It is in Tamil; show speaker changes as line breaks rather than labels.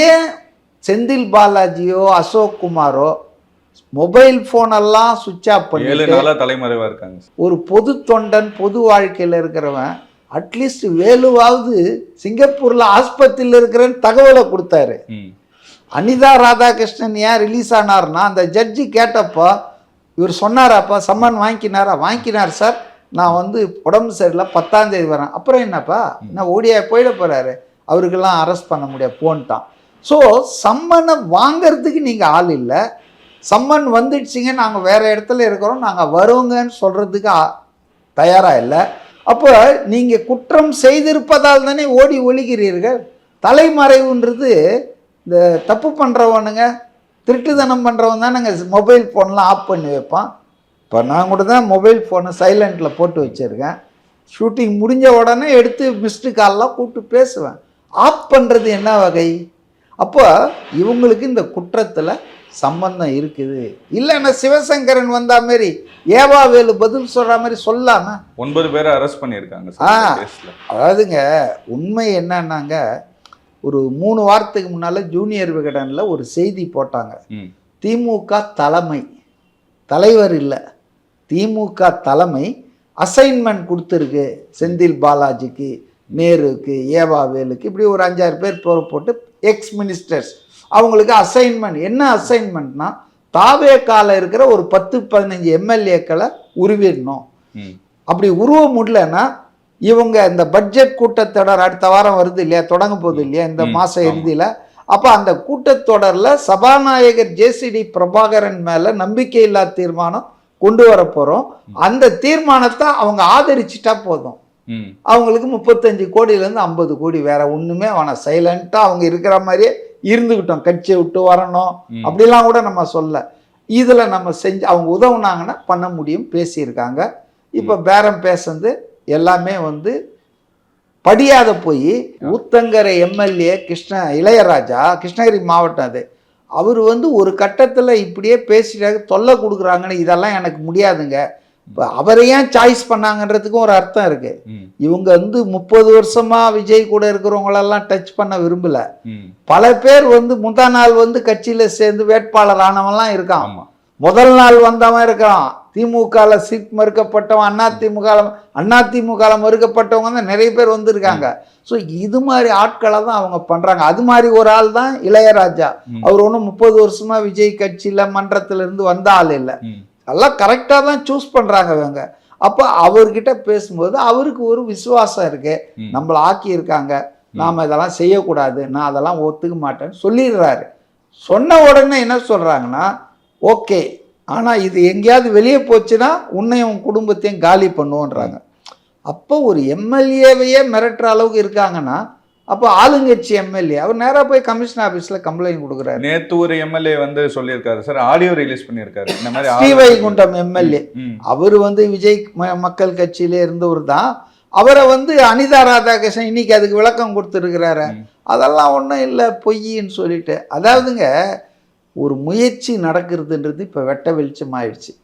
ஏன் செந்தில் பாலாஜியோ அசோக் குமாரோ மொபைல் ஃபோனெல்லாம் சுவிட்ச் ஆஃப் பண்ணி
7 நாளா தலைமறைவா இருக்காங்க.
ஒரு பொது தொண்டன் பொது வாழ்க்கையில் இருக்கிறவன் அட்லீஸ்ட் வேலுவாவது சிங்கப்பூரில் ஆஸ்பத்திரியில் இருக்கிறன்னு தகவலை கொடுத்தாரு. அனிதா ராதாகிருஷ்ணன் ஏன் ரிலீஸ் ஆனார்னா அந்த ஜட்ஜி கேட்டப்போ இவர் சொன்னாராப்பா சம்மன் வாங்கிக்கினார் சார், நான் வந்து உடம்பு சரியில்லை 10ஆம் தேதி வரேன். அப்புறம் என்னப்பா நான் ஓடியா போயிட போகிறாரு, அவருக்கெல்லாம் அரெஸ்ட் பண்ண முடியாது போன்ட்டான். ஸோ சம்மனை வாங்கிறதுக்கு நீங்கள் ஆள் இல்லை, சம்மன் வந்துடுச்சிங்க நாங்கள் வேறு இடத்துல இருக்கிறோம் நாங்கள் வருவோங்கன்னு சொல்கிறதுக்கு தயாராக இல்லை. அப்போ நீங்கள் குற்றம் செய்திருப்பதால் தானே ஓடி ஒழிக்கிறீர்கள். தலைமறைவுன்றது இந்த தப்பு பண்ணுறவனுங்க திருட்டுத்தனம் பண்ணுறவன் தான் நாங்கள் மொபைல் ஃபோன்லாம் ஆஃப் பண்ணி வைப்பான். இப்போ நான் கூட தான் மொபைல் ஃபோனை சைலண்டில் போட்டு வச்சுருக்கேன். ஷூட்டிங் முடிஞ்ச உடனே எடுத்து மிஸ்டு கால்லாம் கூப்பிட்டு பேசுவேன். ஆஃப் பண்ணுறது என்ன வகை? அப்போ இவங்களுக்கு இந்த குற்றத்தில் சம்பந்தம் இருக்குது. இல்லைன்னா சிவசங்கரன் வந்தா மாரி ஏவாவேலு பதில் சொல்கிற மாதிரி சொல்லாமல்
9 பேரை அரெஸ்ட் பண்ணியிருக்காங்க.
அதாவதுங்க உண்மை என்னன்னாங்க, ஒரு 3 வாரத்துக்கு முன்னால் ஜூனியர் விகடனில் ஒரு செய்தி போட்டாங்க. திமுக தலைவர் இல்லை, திமுக தலைமை அசைன்மெண்ட் கொடுத்துருக்கு செந்தில் பாலாஜிக்கு, நேருக்கு, ஏவாவேலுக்கு, இப்படி ஒரு 5-6 பேர் போட்டு எக்ஸ் மினிஸ்டர்ஸ் அவங்களுக்கு அசைன்மெண்ட். என்ன அசைன்மெண்ட்னா தாவேக்கால இருக்கிற ஒரு 10-15 எம்எல்ஏக்களை உருவிடணும். அப்படி உருவ முடியலன்னா இவங்க இந்த பட்ஜெட் கூட்டத்தொடர் அடுத்த வாரம் வருது இல்லையா, தொடங்க போகுது இல்லையா இந்த மாதம் இறுதியில், அப்போ அந்த கூட்டத்தொடரில் சபாநாயகர் ஜேசிடி பிரபாகரன் மேலே நம்பிக்கையில்லா தீர்மானம் கொண்டு வர போகிறோம். அந்த தீர்மானத்தை அவங்க ஆதரிச்சிட்டா போதும், அவங்களுக்கு 35 கோடியிலேருந்து 50 கோடி, வேற ஒன்றுமே வேணாம், சைலண்ட்டாக அவங்க இருக்கிற மாதிரியே இருந்துக்கிட்டோம், கட்சியை விட்டு வரணும் அப்படிலாம் கூட நம்ம சொல்ல. இதில் நம்ம செஞ்சு அவங்க உதவுனாங்கன்னா பண்ண முடியும், பேசியிருக்காங்க. இப்போ பேரம் பேசுறது எல்லாமே வந்து படியாத போய் ஊத்தங்கரை எம்எல்ஏ இளையராஜா கிருஷ்ணகிரி மாவட்டம், அது அவர் வந்து ஒரு கட்டத்தில் இப்படியே பேசிட்டாங்க, தொல்லை கொடுக்குறாங்கன்னு, இதெல்லாம் எனக்கு முடியாதுங்க. இப்போ அவரை ஏன் சாய்ஸ் பண்ணாங்கன்றதுக்கும் ஒரு அர்த்தம் இருக்கு. இவங்க வந்து 30 வருஷமா விஜய் கூட இருக்கிறவங்களெல்லாம் டச் பண்ண விரும்பல. பல பேர் வந்து முந்தா நாள் வந்து கட்சியில சேர்ந்து வேட்பாளர் ஆனவன்லாம் இருக்கான், முதல் நாள் வந்தவன் இருக்கான், திமுகல சீட் மறுக்கப்பட்டவன், அதிமுக மறுக்கப்பட்டவங்க தான் நிறைய பேர் வந்திருக்காங்க. ஸோ இது மாதிரி ஆட்களை தான் அவங்க பண்றாங்க. அது மாதிரி ஒரு ஆள் தான் இளையராஜா. அவர் ஒன்றும் 30 வருஷமா விஜய் கட்சியில மன்றத்துல இருந்து வந்த ஆள் இல்லை, எல்லாம் கரெக்டாக தான் சூஸ் பண்ணுறாங்க இவங்க. அப்போ அவர்கிட்ட பேசும்போது அவருக்கு ஒரு விசுவாசம் இருக்கு, நம்மளை ஆக்கியிருக்காங்க, நாம் இதெல்லாம் செய்யக்கூடாது, நான் அதெல்லாம் ஒத்துக்க மாட்டேன்னு சொல்லிடுறாரு. சொன்ன உடனே என்ன சொல்கிறாங்கன்னா, ஓகே ஆனால் இது எங்கேயாவது வெளியே போச்சுன்னா உன்னையும் உன் குடும்பத்தையும் காலி பண்ணுவோன்றாங்க. அப்போ ஒரு எம்எல்ஏவையே மிரட்டுற அளவுக்கு இருக்காங்கன்னா அப்போ ஆளுங்கட்சி எம்எல்ஏ அவர் நேராக போய் கமிஷன் ஆஃபீஸில் கம்ப்ளைண்ட் கொடுக்குறாரு.
நேற்று ஒரு எம்எல்ஏ வந்து சொல்லியிருக்காரு சார், ஆடியோ ரிலீஸ் பண்ணியிருக்காரு. இந்த மாதிரி
ஸ்ரீவைகுண்டம் எம்எல்ஏ அவர் வந்து விஜய் மக்கள் கட்சியிலே இருந்தவர் தான். அவரை வந்து அனிதா ராதாகிருஷ்ணன் இன்னைக்கு அதுக்கு விளக்கம் கொடுத்துருக்கிறாரு. அதெல்லாம் ஒன்றும் இல்லை பொய்ன்னு சொல்லிட்டு. அதாவதுங்க ஒரு முயற்சி நடக்கிறதுன்றது இப்போ வெட்ட வெளிச்சம் ஆயிடுச்சு.